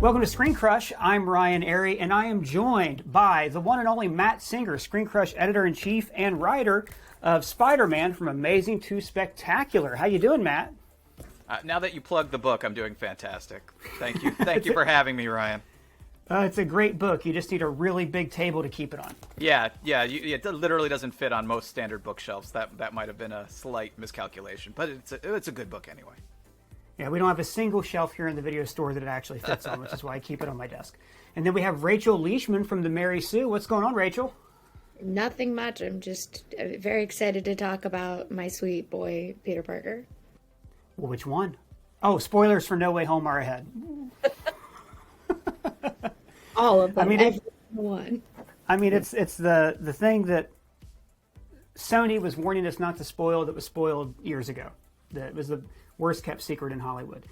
Welcome to ScreenCrush. I'm Ryan Arey, and I am joined by the one and only Matt Singer, ScreenCrush editor-in-chief and writer of Spider-Man from Amazing to Spectacular. How you doing, Matt? Now that you plugged the book, I'm doing fantastic. Thank you. Thank you for having me, Ryan. It's a great book. You just need a really big table to keep it on. Yeah. It literally doesn't fit on most standard bookshelves. That might have been a slight miscalculation, but it's a good book anyway. Yeah, we don't have a single shelf here in the video store that it actually fits on, which is why I keep it on my desk. And then we have Rachel Leishman from the Mary Sue. What's going on, Rachel? Nothing much. I'm just very excited to talk about my sweet boy, Peter Parker. Well, which one? Oh, spoilers for No Way Home are ahead. All of them. Every one. I mean, it's the thing that Sony was warning us not to spoil that was spoiled years ago. That was the worst kept secret in Hollywood.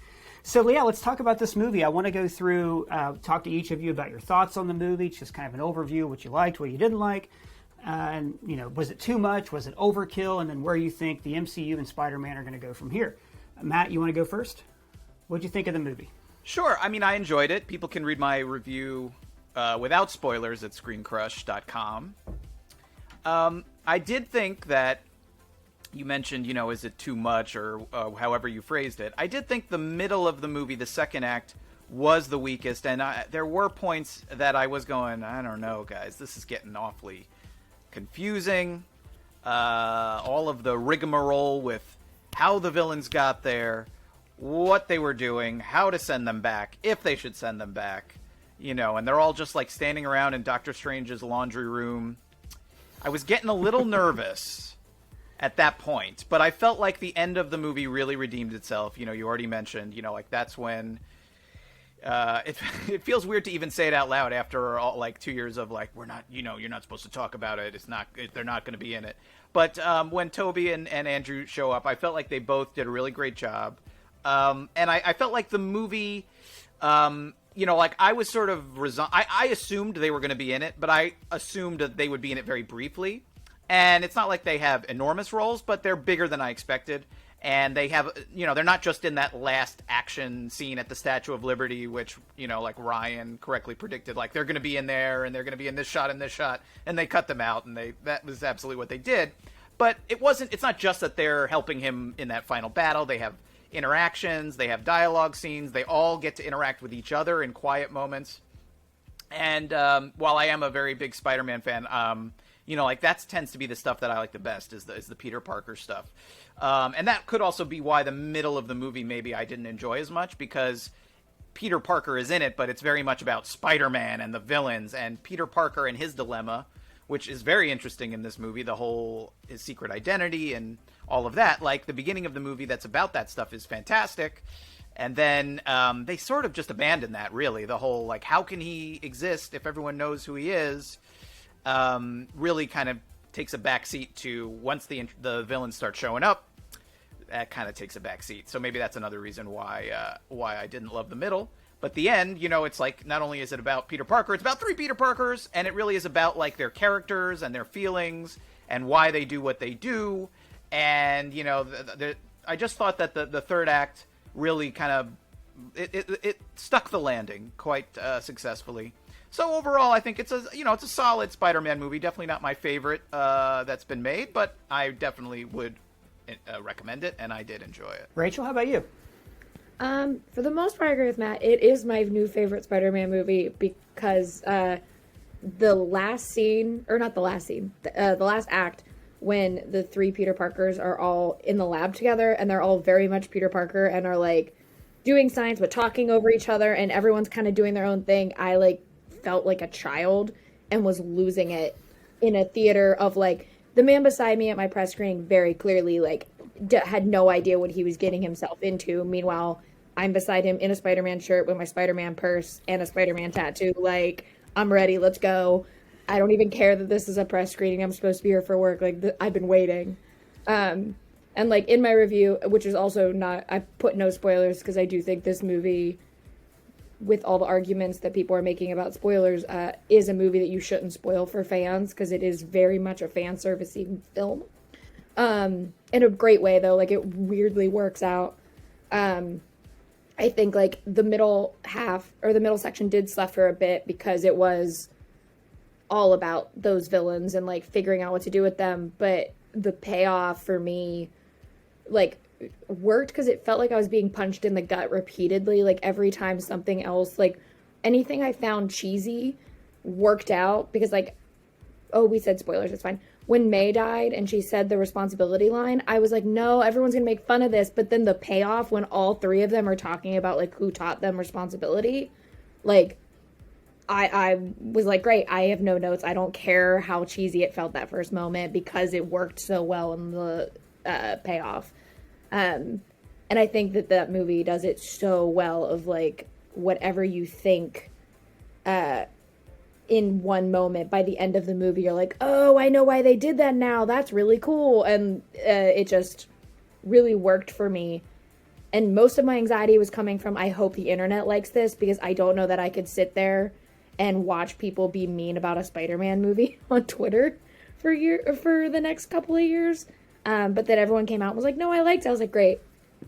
So yeah, let's talk about this movie. I want to go through, talk to each of you about your thoughts on the movie, just kind of an overview, what you liked, what you didn't like, and was it too much, was it overkill, and then where you think the MCU and Spider-Man are going to go from here. Matt, you want to go first? What'd you think of the movie? Sure. I mean, I enjoyed it. People can read my review without spoilers at ScreenCrush.com. I did think that you mentioned, is it too much or however you phrased it. I did think the middle of the movie, the second act, was the weakest. And there were points that I was going, I don't know, guys, this is getting awfully confusing. All of the rigmarole with how the villains got there, what they were doing, how to send them back, if they should send them back, and they're all just like standing around in Doctor Strange's laundry room. I was getting a little nervous at that point, but I felt like the end of the movie really redeemed itself. You already mentioned, that's when it feels weird to even say it out loud after all, 2 years of we're not, you're not supposed to talk about it. They're not going to be in it. But when Toby and Andrew show up, I felt like they both did a really great job. And I felt like the movie, I was sort of I assumed they were going to be in it, but I assumed that they would be in it very briefly. And it's not like they have enormous roles, but they're bigger than I expected. And they have, they're not just in that last action scene at the Statue of Liberty, which, like Ryan correctly predicted, they're going to be in there and they're going to be in this shot and this shot. And they cut them out, and that was absolutely what they did. But it's not just that they're helping him in that final battle. They have interactions, they have dialogue scenes, they all get to interact with each other in quiet moments. And while I am a very big Spider-Man fan, that tends to be the stuff that I like the best is the Peter Parker stuff. And that could also be why the middle of the movie maybe I didn't enjoy as much, because Peter Parker is in it, but it's very much about Spider-Man and the villains and Peter Parker and his dilemma, which is very interesting in this movie, his secret identity and all of that. The beginning of the movie that's about that stuff is fantastic. And then they sort of just abandon that, really. The whole, how can he exist if everyone knows who he is? Really kind of takes a backseat to once the villains start showing up. That kind of takes a backseat. So maybe that's another reason why I didn't love the middle. But the end, it's not only is it about Peter Parker, it's about 3 Peter Parkers, and it really is about their characters and their feelings and why they do what they do. And I just thought that the third act really kind of it stuck the landing quite successfully. So overall, I think it's a solid Spider-Man movie. Definitely not my favorite that's been made, but I definitely would recommend it, and I did enjoy it. Rachel, how about you? For the most part, I agree with Matt. It is my new favorite Spider-Man movie because the last scene, or not the last scene, the last act, when the 3 Peter Parkers are all in the lab together, and they're all very much Peter Parker and are doing science but talking over each other, and everyone's kind of doing their own thing. I felt like a child and was losing it in a theater of the man beside me at my press screening very clearly had no idea what he was getting himself into. Meanwhile, I'm beside him in a Spider-Man shirt with my Spider-Man purse and a Spider-Man tattoo. I'm ready. Let's go. I don't even care that this is a press screening. I'm supposed to be here for work. I've been waiting. And in my review, which is also not, I put no spoilers because I do think this movie, with all the arguments that people are making about spoilers, is a movie that you shouldn't spoil for fans because it is very much a fan servicing film. In a great way though, it weirdly works out. I think like the middle half or the middle section did suffer a bit because it was all about those villains and like figuring out what to do with them. But the payoff for me, like, worked because it felt like I was being punched in the gut repeatedly. Like every time something else, like anything I found cheesy worked out because like, oh, we said spoilers, it's fine. When May died and she said the responsibility line, I was like, no, everyone's gonna make fun of this. But then the payoff when all three of them are talking about like who taught them responsibility, like I was like, great, I have no notes. I don't care how cheesy it felt that first moment because it worked so well in the payoff. And I think that movie does it so well of like whatever you think in one moment, by the end of the movie, you're like, oh, I know why they did that now. That's really cool. And it just really worked for me. And most of my anxiety was coming from, I hope the internet likes this because I don't know that I could sit there and watch people be mean about a Spider-Man movie on Twitter for the next couple of years. But then everyone came out and was like, no, I liked it. I was like, great,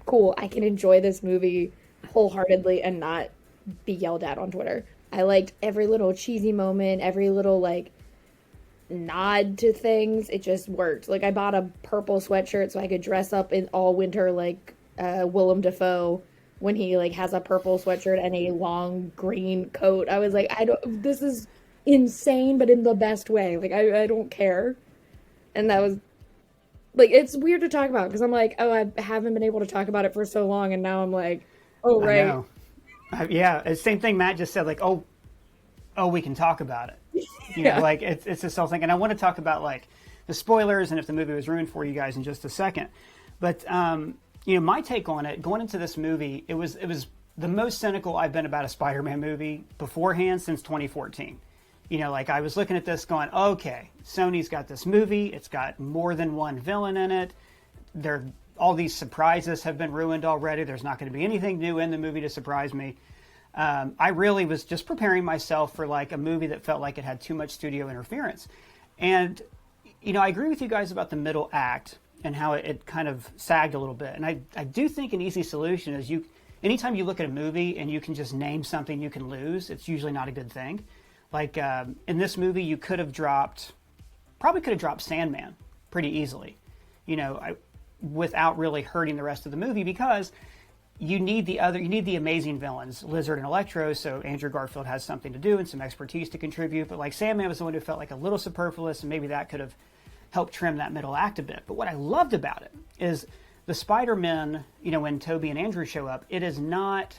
cool. I can enjoy this movie wholeheartedly and not be yelled at on Twitter. I liked every little cheesy moment, every little like nod to things. It just worked. Like I bought a purple sweatshirt so I could dress up in all winter like Willem Dafoe when he like has a purple sweatshirt and a long green coat. I was like, this is insane, but in the best way. Like I don't care. And that was like, it's weird to talk about because I'm like, oh, I haven't been able to talk about it for so long, and now I'm like, oh, right. I know. Yeah, it's the same thing Matt just said, like, oh, we can talk about it. You know, like, it's this whole thing. And I want to talk about, like, the spoilers and if the movie was ruined for you guys in just a second. But, you know, my take on it, going into this movie, it was the most cynical I've been about a Spider-Man movie beforehand since 2014. You know, like, I was looking at this going, okay, Sony's got this movie. It's got more than one villain in it. All these surprises have been ruined already. There's not going to be anything new in the movie to surprise me. I really was just preparing myself for like a movie that felt like it had too much studio interference. And, you know, I agree with you guys about the middle act and how it kind of sagged a little bit. And I do think an easy solution is anytime you look at a movie and you can just name something you can lose, it's usually not a good thing. Like in this movie, you probably could have dropped Sandman pretty easily, you know, without really hurting the rest of the movie, because you need the amazing villains, Lizard and Electro, so Andrew Garfield has something to do and some expertise to contribute. But like Sandman was the one who felt like a little superfluous, and maybe that could have helped trim that middle act a bit. But what I loved about it is the Spider-Men, you know, when Tobey and Andrew show up, it is not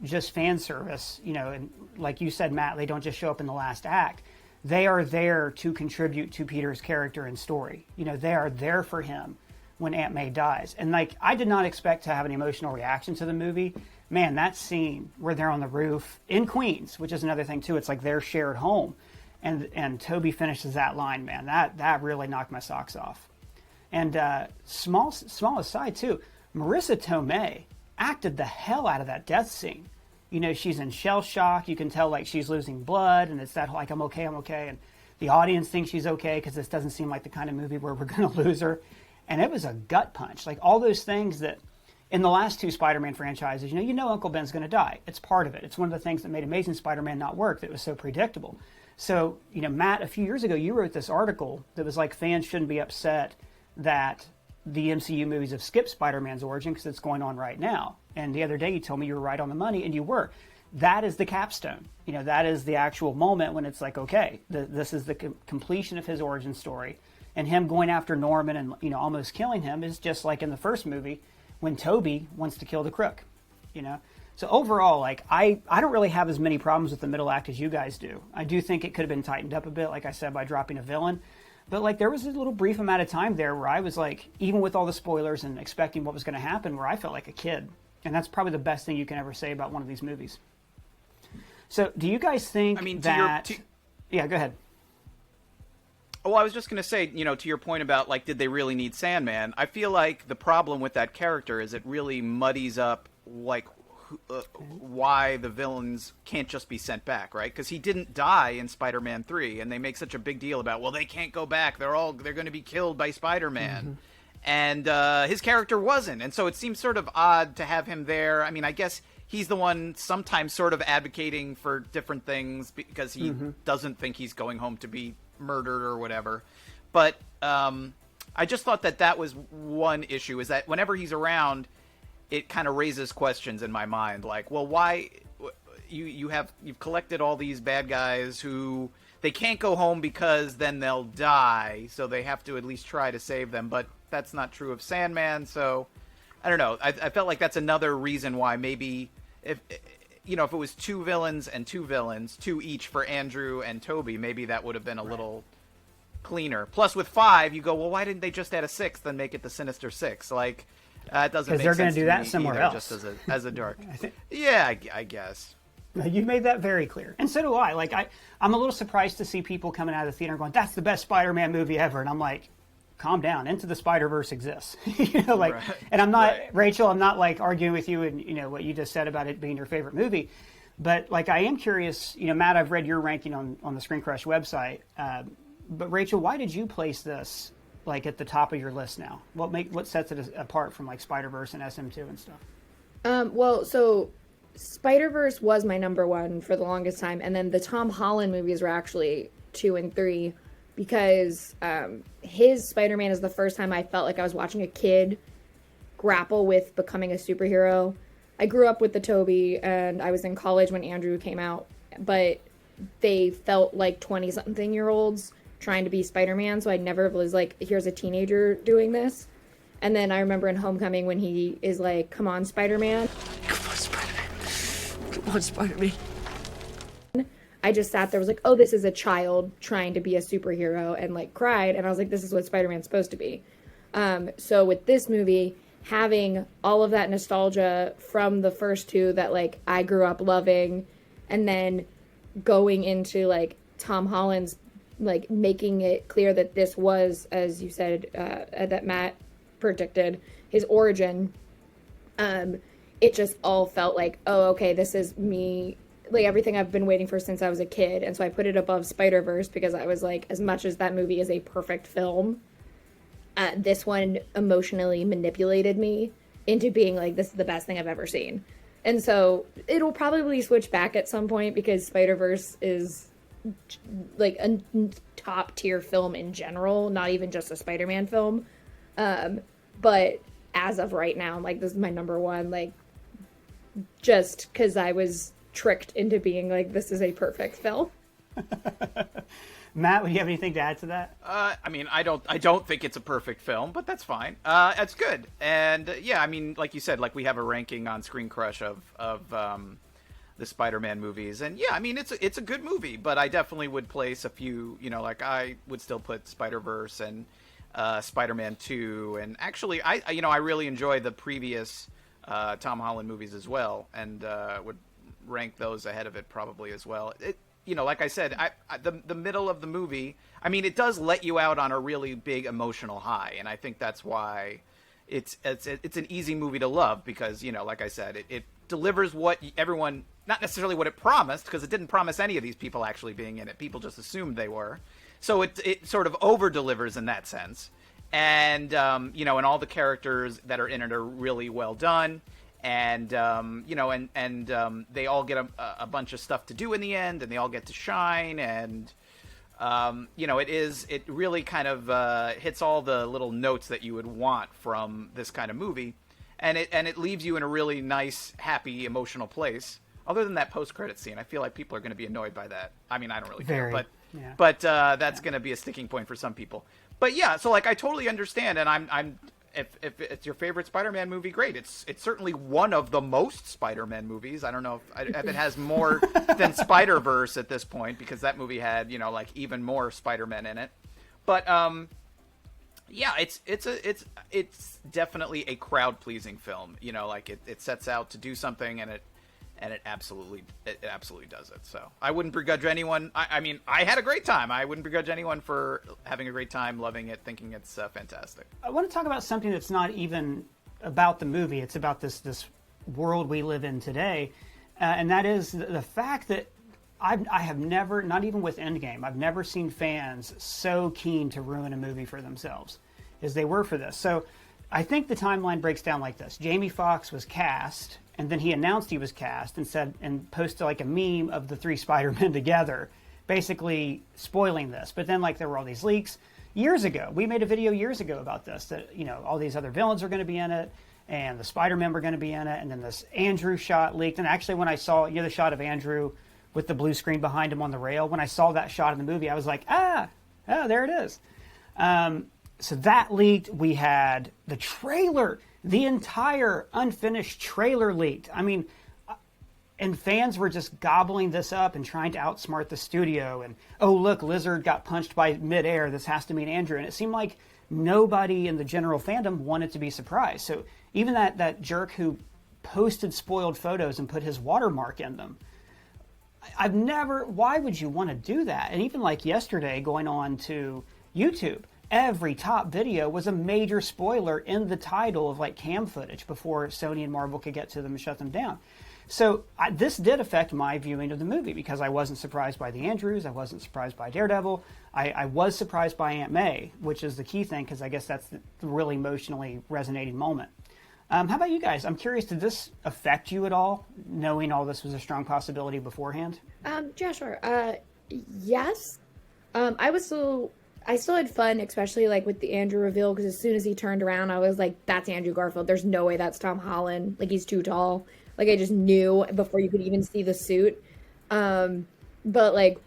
just fan service, you know, and like you said, Matt, they don't just show up in the last act. They are there to contribute to Peter's character and story. You know, they are there for him when Aunt May dies. And like, I did not expect to have an emotional reaction to the movie. Man, that scene where they're on the roof in Queens, which is another thing too, it's like their shared home. And Tobey finishes that line, man, that really knocked my socks off. And small aside too, Marissa Tomei acted the hell out of that death scene. You know, she's in shell shock. You can tell like she's losing blood, and it's that like, I'm okay. And the audience thinks she's okay because this doesn't seem like the kind of movie where we're going to lose her. And it was a gut punch. Like all those things that in the last two Spider-Man franchises, you know Uncle Ben's going to die. It's part of it. It's one of the things that made Amazing Spider-Man not work, that was so predictable. So, you know, Matt, a few years ago, you wrote this article that was like, fans shouldn't be upset that the MCU movies have skipped Spider-Man's origin because it's going on right now. And the other day you told me you were right on the money, and you were. That is the capstone. You know, that is the actual moment when it's like, okay, this is the completion of his origin story. And him going after Norman and, you know, almost killing him is just like in the first movie when Tobey wants to kill the Crook, you know. So overall, like, I don't really have as many problems with the middle act as you guys do. I do think it could have been tightened up a bit, like I said, by dropping a villain. But, like, there was a little brief amount of time there where I was, like, even with all the spoilers and expecting what was going to happen, where I felt like a kid. And that's probably the best thing you can ever say about one of these movies. So do you guys think Yeah, go ahead. Well, I was just going to say, you know, to your point about, like, did they really need Sandman? I feel like the problem with that character is it really muddies up, like, why the villains can't just be sent back, right? Because he didn't die in Spider-Man 3, and they make such a big deal about, well, they can't go back. They're going to be killed by Spider-Man. Mm-hmm. and his character wasn't. And so it seems sort of odd to have him there. I mean, I guess he's the one sometimes sort of advocating for different things because he doesn't think he's going home to be murdered or whatever. But I just thought that was one issue, is that whenever he's around, it kind of raises questions in my mind. Like, well, why you've collected all these bad guys who they can't go home because then they'll die. So they have to at least try to save them. But that's not true of Sandman. So I don't know. I felt like that's another reason why maybe if it was two villains, two each for Andrew and Toby, maybe that would have been a little cleaner. Plus, with 5, you go, well, why didn't they just add a 6th and make it the Sinister Six? Like, it doesn't make sense. Because they're going to do that somewhere else. Just as a dark. Yeah, I guess. You made that very clear, and so do I. Like, I'm a little surprised to see people coming out of the theater going, "That's the best Spider-Man movie ever," and I'm like, calm down. Into the Spider-Verse exists. Right. And I'm not, Rachel, I'm not like arguing with you and, what you just said about it being your favorite movie. But like, I am curious, Matt, I've read your ranking on the ScreenCrush website. But Rachel, why did you place this like at the top of your list now? What sets it apart from like Spider-Verse and SM2 and stuff? Well, so Spider-Verse was my number 1 for the longest time. And then the Tom Holland movies were actually 2 and 3. Because his Spider-Man is the first time I felt like I was watching a kid grapple with becoming a superhero. I grew up with the Tobey, and I was in college when Andrew came out, but they felt like 20-something-year-olds trying to be Spider-Man, so I never was like, here's a teenager doing this. And then I remember in Homecoming when he is like, come on, Spider-Man. Come on, Spider-Man. Come on, Spider-Man. I just sat there, was like, oh, this is a child trying to be a superhero, and like cried. And I was like, this is what Spider-Man's supposed to be. So with this movie, having all of that nostalgia from the first 2 that like I grew up loving, and then going into like Tom Holland's, like making it clear that this was, as you said, that Matt predicted, his origin, it just all felt like, oh, okay, this is me, like everything I've been waiting for since I was a kid. And so I put it above Spider-Verse because I was like, as much as that movie is a perfect film, this one emotionally manipulated me into being like, this is the best thing I've ever seen. And so it'll probably switch back at some point because Spider-Verse is like a top tier film in general, not even just a Spider-Man film. But as of right now, like, this is my number 1, like, just because I was tricked into being like, this is a perfect film. Matt, would you have anything to add to that? I mean, I don't think it's a perfect film, but that's fine. It's good. And yeah, I mean, like you said, like we have a ranking on ScreenCrush of the Spider-Man movies, and yeah, I mean, it's a good movie, but I definitely would place a few, like I would still put Spider-Verse and Spider-Man 2, and actually I really enjoy the previous Tom Holland movies as well, and would rank those ahead of it probably as well. Like I said, the middle of the movie, I mean, it does let you out on a really big emotional high, and I think that's why it's an easy movie to love, because like I said, it delivers what everyone, not necessarily what it promised, because it didn't promise any of these people actually being in it. People just assumed they were. So it sort of over delivers in that sense, and and all the characters that are in it are really well done. And they all get a bunch of stuff to do in the end, and they all get to shine, and it really kind of hits all the little notes that you would want from this kind of movie, and it leaves you in a really nice, happy, emotional place. Other than that post-credit scene, I feel like people are going to be annoyed by that. I mean, I don't really care, but that's going to be a sticking point for some people. But yeah, so like I totally understand, and I'm. If it's your favorite Spider-Man movie, great. It's certainly one of the most Spider-Man movies. I don't know if it has more than Spider-Verse at this point, because that movie had like even more Spider-Man in it. But yeah, it's definitely a crowd-pleasing film. Like it sets out to do something, and it absolutely does it. So I wouldn't begrudge anyone. I mean, I had a great time. I wouldn't begrudge anyone for having a great time, loving it, thinking it's fantastic. I want to talk about something that's not even about the movie. It's about this world we live in today, and that is the fact that I have never, not even with Endgame, I've never seen fans so keen to ruin a movie for themselves. as they were for this. So I think the timeline breaks down like this. Jamie Foxx was cast, and then he announced he was cast and said, and posted like a meme of the three Spider-Men together, basically spoiling this. But then like there were all these leaks years ago. We made a video years ago about this, that, you know, all these other villains are going to be in it, and the Spider-Men were going to be in it, and then this Andrew shot leaked. And actually when I saw, you know, the shot of Andrew with the blue screen behind him on the rail, when I saw that shot in the movie, I was like, there it is. So that leaked. We had the trailer, the entire unfinished trailer leaked. I mean, and fans were just gobbling this up and trying to outsmart the studio. And, oh, look, Lizard got punched by midair. This has to mean Andrew. And it seemed like nobody in the general fandom wanted to be surprised. So even that jerk who posted spoiled photos and put his watermark in them, why would you want to do that? And even like yesterday, going on to YouTube, every top video was a major spoiler in the title of like cam footage before Sony and Marvel could get to them and shut them down. So this did affect my viewing of the movie, because I wasn't surprised by the Andrews. I wasn't surprised by Daredevil. I was surprised by Aunt May, which is the key thing, because I guess that's the really emotionally resonating moment. How about you guys? I'm curious, did this affect you at all, knowing all this was a strong possibility beforehand? Yeah, sure. Yes. I still had fun, especially like with the Andrew reveal, because as soon as he turned around, I was like, that's Andrew Garfield. There's no way that's Tom Holland. Like, he's too tall. Like, I just knew before you could even see the suit. But like,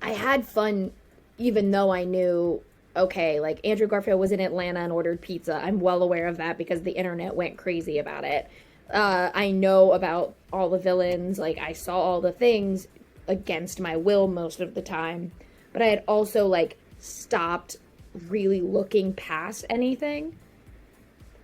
I had fun, even though I knew, okay, like Andrew Garfield was in Atlanta and ordered pizza. I'm well aware of that because the internet went crazy about it. I know about all the villains. Like, I saw all the things against my will most of the time. But I had also, like, stopped really looking past anything.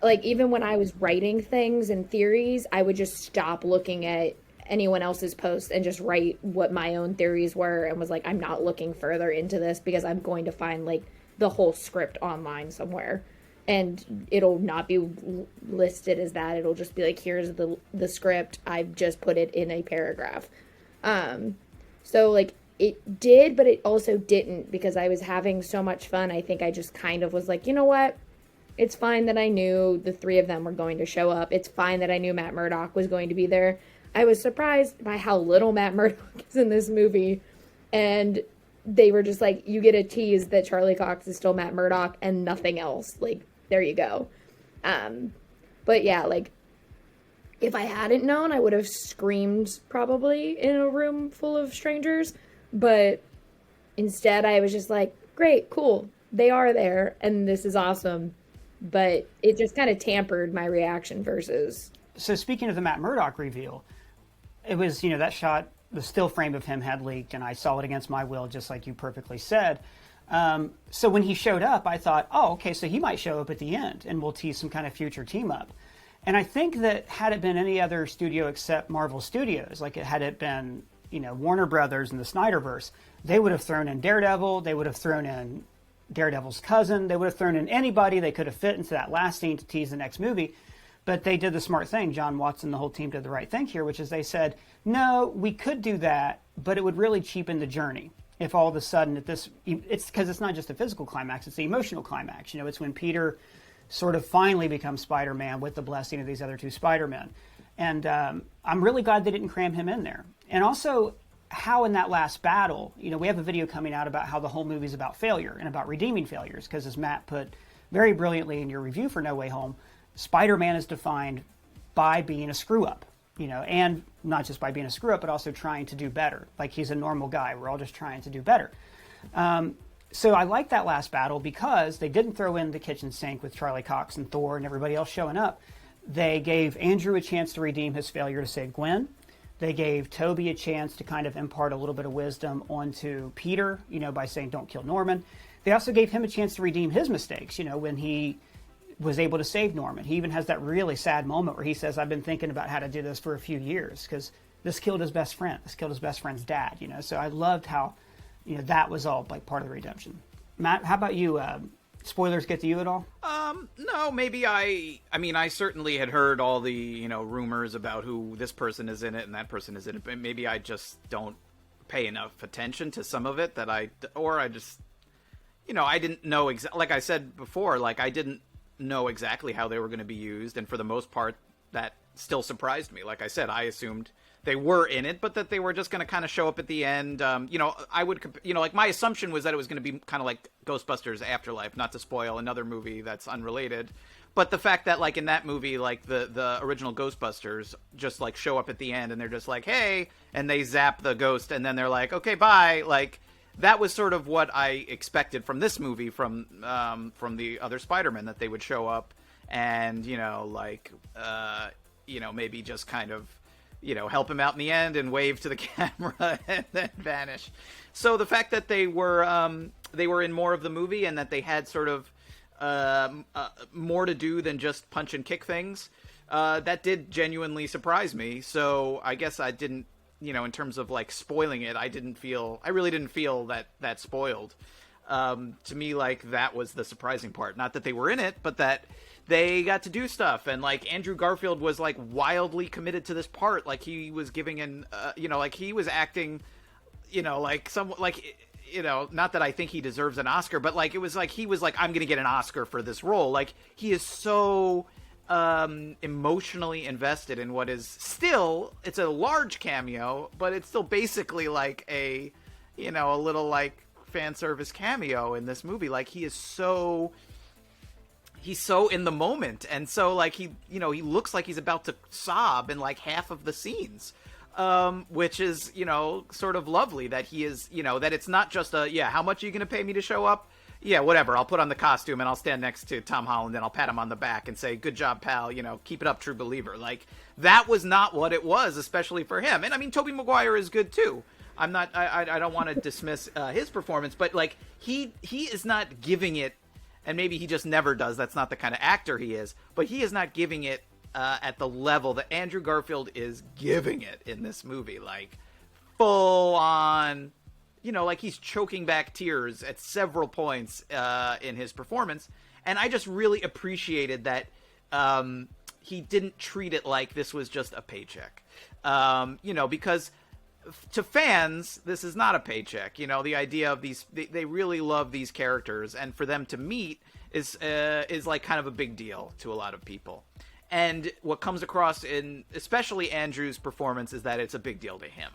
Like, even when I was writing things and theories, I would just stop looking at anyone else's posts and just write what my own theories were, and was like, I'm not looking further into this because I'm going to find, like, the whole script online somewhere. And it'll not be listed as that. It'll just be like, here's the script. I've just put it in a paragraph. So, like, it did, but it also didn't, because I was having so much fun. I think I just kind of was like, you know what? It's fine that I knew the three of them were going to show up. It's fine that I knew Matt Murdock was going to be there. I was surprised by how little Matt Murdock is in this movie. And they were just like, you get a tease that Charlie Cox is still Matt Murdock and nothing else. Like, there you go. But yeah, like, if I hadn't known, I would have screamed probably in a room full of strangers. But instead, I was just like, great, cool. They are there, and this is awesome. But it just kind of tampered my reaction versus... So speaking of the Matt Murdock reveal, it was, you know, that shot, the still frame of him had leaked, and I saw it against my will, just like you perfectly said. So when he showed up, I thought, oh, okay, so he might show up at the end, and we'll tease some kind of future team up. And I think that had it been any other studio except Marvel Studios, like had it been, you know, Warner Brothers and the Snyderverse, they would have thrown in Daredevil, they would have thrown in Daredevil's cousin, they would have thrown in anybody they could have fit into that last scene to tease the next movie. But they did the smart thing. John Watson, the whole team did the right thing here, which is they said, no, we could do that, but it would really cheapen the journey. If all of a sudden it's because it's not just a physical climax, it's the emotional climax. You know, it's when Peter sort of finally becomes Spider-Man with the blessing of these other two Spider-Men. And I'm really glad they didn't cram him in there. And also, how in that last battle, you know, we have a video coming out about how the whole movie is about failure and about redeeming failures, because as Matt put very brilliantly in your review for No Way Home, Spider-Man is defined by being a screw-up, you know, and not just by being a screw-up, but also trying to do better. Like, he's a normal guy. We're all just trying to do better. So I like that last battle because they didn't throw in the kitchen sink with Charlie Cox and Thor and everybody else showing up. They gave Andrew a chance to redeem his failure to save Gwen. They gave Toby a chance to kind of impart a little bit of wisdom onto Peter, you know, by saying, don't kill Norman. They also gave him a chance to redeem his mistakes, you know, when he was able to save Norman. He even has that really sad moment where he says, I've been thinking about how to do this for a few years because this killed his best friend. This killed his best friend's dad, you know. So I loved how, you know, that was all like part of the redemption. Matt, how about you? Spoilers get to you at all? No, maybe I mean, I certainly had heard all the, you know, rumors about who this person is in it and that person is in it, but maybe I just don't pay enough attention to some of it that I just, I didn't know like I said before, like I didn't know exactly how they were going to be used, and for the most part, that still surprised me. Like I said, I assumed they were in it, but that they were just going to kind of show up at the end. I would, like my assumption was that it was going to be kind of like Ghostbusters Afterlife, not to spoil another movie that's unrelated. But the fact that, like, in that movie, like, the original Ghostbusters just, like, show up at the end and they're just like, hey, and they zap the ghost and then they're like, okay, bye. Like, that was sort of what I expected from this movie, from the other Spider-Man, that they would show up and, maybe just kind of, help him out in the end and wave to the camera and then vanish. So the fact that they were in more of the movie and that they had sort of more to do than just punch and kick things, that did genuinely surprise me. So I guess I didn't, in terms of like spoiling it, I really didn't feel that spoiled. To me, like, that was the surprising part. Not that they were in it, but that they got to do stuff. And like Andrew Garfield was like wildly committed to this part. Like he was giving like he was acting, like some, like, not that I think he deserves an Oscar, but like it was like he was like, I'm gonna get an Oscar for this role. Like he is so emotionally invested in what is still, it's a large cameo, but it's still basically like a little like fan service cameo in this movie. Like he's so in the moment, and so like he looks like he's about to sob in like half of the scenes. Which is, sort of lovely that he is, that it's not just how much are you going to pay me to show up? Yeah, whatever. I'll put on the costume and I'll stand next to Tom Holland and I'll pat him on the back and say, good job, pal. Keep it up, true believer. Like, that was not what it was, especially for him. And I mean, Tobey Maguire is good too. I don't want to dismiss his performance, but like, he is not giving it, and maybe he just never does. That's not the kind of actor he is, but he is not giving it at the level that Andrew Garfield is giving it in this movie. Like, full on, like he's choking back tears at several points in his performance. And I just really appreciated that he didn't treat it like this was just a paycheck. Because to fans, this is not a paycheck. The idea of these, they really love these characters, and for them to meet is like kind of a big deal to a lot of people. And what comes across in especially Andrew's performance is that it's a big deal to him.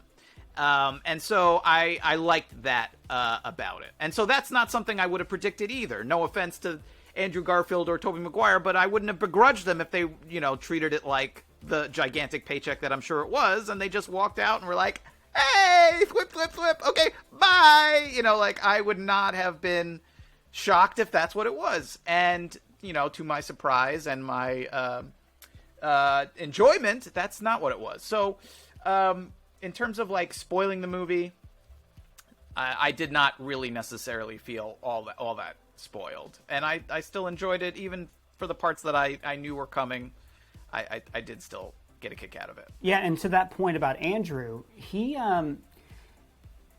And so I liked that about it. And so that's not something I would have predicted either. No offense to Andrew Garfield or Tobey Maguire, but I wouldn't have begrudged them if they, treated it like the gigantic paycheck that I'm sure it was, and they just walked out and were like, hey, flip, flip, flip, okay, bye! Like, I would not have been shocked if that's what it was. And, to my surprise and my enjoyment, that's not what it was. So in terms of like spoiling the movie, I did not really necessarily feel all that spoiled, and I still enjoyed it. Even for the parts that I knew were coming, I did still get a kick out of it. Yeah, and to that point about Andrew, he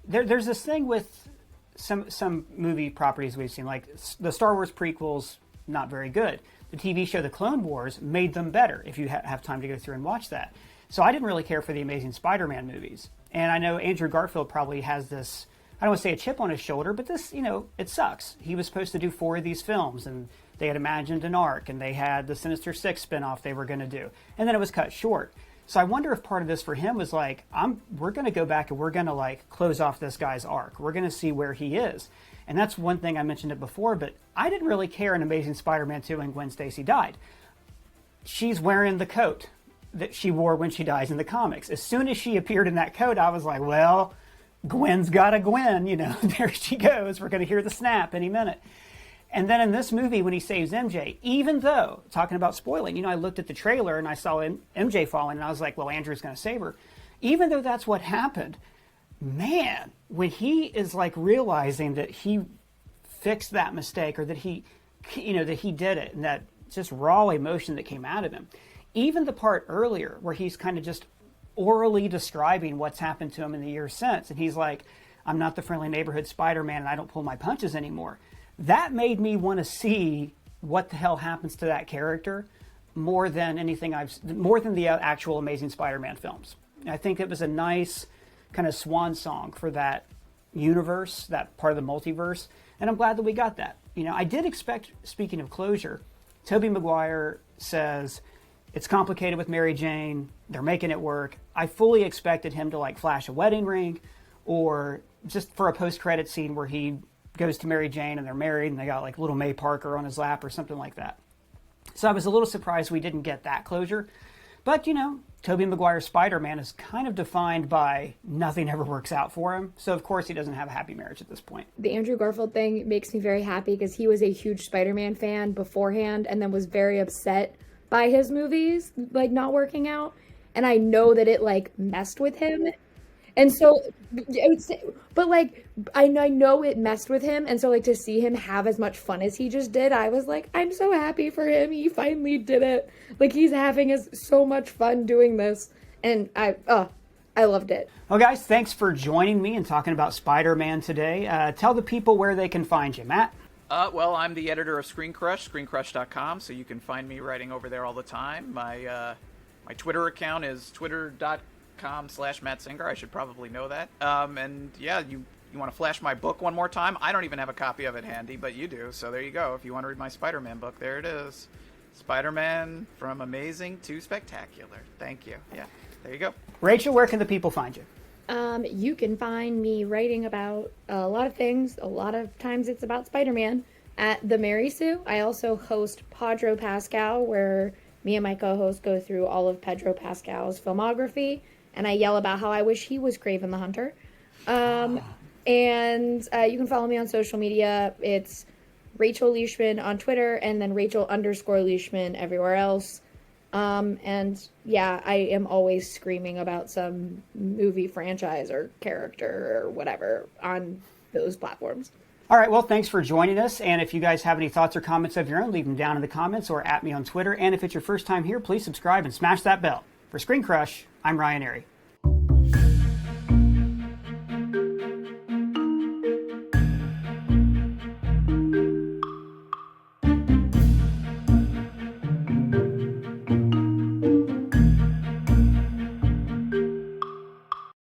there's this thing with some movie properties we've seen, like the Star Wars prequels, not very good. The TV show The Clone Wars made them better, if you have time to go through and watch that. So I didn't really care for the Amazing Spider-Man movies. And I know Andrew Garfield probably has this, I don't want to say a chip on his shoulder, but this, it sucks. He was supposed to do 4 of these films, and they had imagined an arc, and they had the Sinister Six spinoff they were going to do. And then it was cut short. So I wonder if part of this for him was like, we're going to go back and we're going to like close off this guy's arc. We're going to see where he is. And that's one thing, I mentioned it before, but I didn't really care in Amazing Spider-Man 2 when Gwen Stacy died. She's wearing the coat that she wore when she dies in the comics. As soon as she appeared in that coat, I was like, well, Gwen's got a Gwen, there she goes. We're going to hear the snap any minute. And then in this movie, when he saves MJ, even though, talking about spoiling, I looked at the trailer and I saw MJ falling and I was like, well, Andrew's going to save her. Even though that's what happened, man, when he is like realizing that he fixed that mistake, or that he did it, and that just raw emotion that came out of him, even the part earlier where he's kind of just orally describing what's happened to him in the years since, and he's like, I'm not the friendly neighborhood Spider-Man and I don't pull my punches anymore. That made me want to see what the hell happens to that character more than the actual Amazing Spider-Man films. I think it was a nice kind of swan song for that universe, that part of the multiverse, and I'm glad that we got that. You know, I did expect, speaking of closure, Tobey Maguire says it's complicated with Mary Jane, they're making it work. I fully expected him to like flash a wedding ring, or just for a post-credit scene where he goes to Mary Jane and they're married and they got like little May Parker on his lap or something like that. So I was a little surprised we didn't get that closure. But, you know, Tobey Maguire's Spider-Man is kind of defined by nothing ever works out for him. So, of course, he doesn't have a happy marriage at this point. The Andrew Garfield thing makes me very happy because he was a huge Spider-Man fan beforehand and then was very upset by his movies, like, not working out. And I know that it, like, messed with him. And so, but like, I know it messed with him. And so, like, to see him have as much fun as he just did, I was like, I'm so happy for him. He finally did it. Like, he's having so much fun doing this. And I loved it. Well, guys, thanks for joining me and talking about Spider-Man today. Tell the people where they can find you, Matt. Well, I'm the editor of ScreenCrush, ScreenCrush.com, so you can find me writing over there all the time. My Twitter account is twitter.com/Matt Singer. I should probably know that. And yeah, you want to flash my book one more time? I don't even have a copy of it handy, but you do. So there you go. If you want to read my Spider-Man book, there it is. Spider-Man from Amazing to Spectacular. Thank you. Yeah, there you go. Rachel, where can the people find you? You can find me writing about a lot of things. A lot of times it's about Spider-Man at The Mary Sue. I also host Pedro Pascal, where me and my co-host go through all of Pedro Pascal's filmography, and I yell about how I wish he was Kraven the Hunter. And you can follow me on social media. It's Rachel Leishman on Twitter, and then Rachel_Leishman everywhere else. And yeah, I am always screaming about some movie franchise or character or whatever on those platforms. All right, well, thanks for joining us. And if you guys have any thoughts or comments of your own, leave them down in the comments or at me on Twitter. And if it's your first time here, please subscribe and smash that bell. For Screen Crush, I'm Ryan Arey.